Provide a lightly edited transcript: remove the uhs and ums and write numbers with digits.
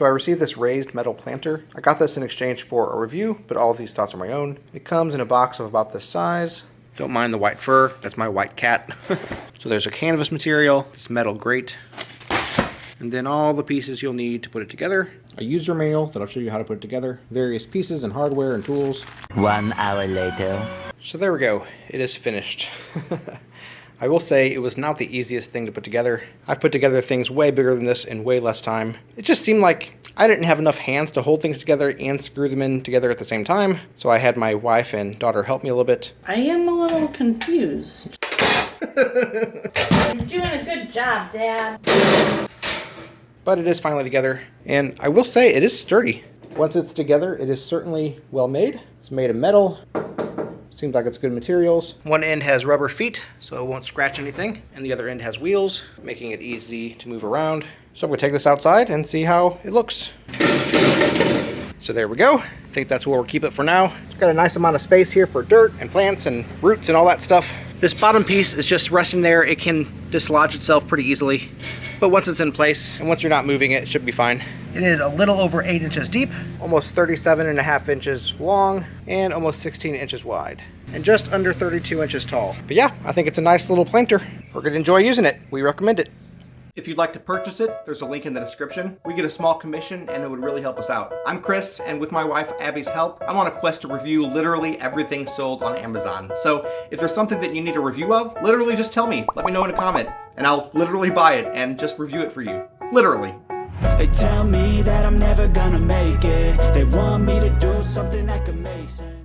So I received this raised metal planter. I got this in exchange for a review, but all of these thoughts are my own. It comes in a box of about this size. Don't mind the white fur, that's my white cat. So there's a canvas material, this metal grate, and then all the pieces you'll need to put it together. A user manual that'll show you how to put it together, various pieces and hardware and tools. 1 hour later. So there we go, it is finished. I will say it was not the easiest thing to put together. I've put together things way bigger than this in way less time. It just seemed like I didn't have enough hands to hold things together and screw them in together at the same time, so I had my wife and daughter help me a little bit. I am a little confused. You're doing a good job, Dad. But it is finally together, and I will say it is sturdy. Once it's together, it is certainly well made. It's made of metal. Seems like it's good materials. One end has rubber feet, so it won't scratch anything, and the other end has wheels, making it easy to move around. So I'm gonna take this outside and see how it looks. So there we go. I think that's where we'll keep it for now. It's got a nice amount of space here for dirt and plants and roots and all that stuff. This bottom piece is just resting there. It can dislodge itself pretty easily, but once it's in place and once you're not moving it, it should be fine. It is a little over 8 inches deep, almost 37.5 inches long, and almost 16 inches wide, and just under 32 inches tall. But yeah, I think it's a nice little planter. We're gonna enjoy using it. We recommend it. If you'd like to purchase it, there's a link in the description. We get a small commission and it would really help us out. I'm Chris, and with my wife Abby's help, I'm on a quest to review literally everything sold on Amazon. So if there's something that you need a review of, literally just tell me. Let me know in a comment, and I'll literally buy it and just review it for you. Literally. They tell me that I'm never gonna make it. They want me to do something that could make sense.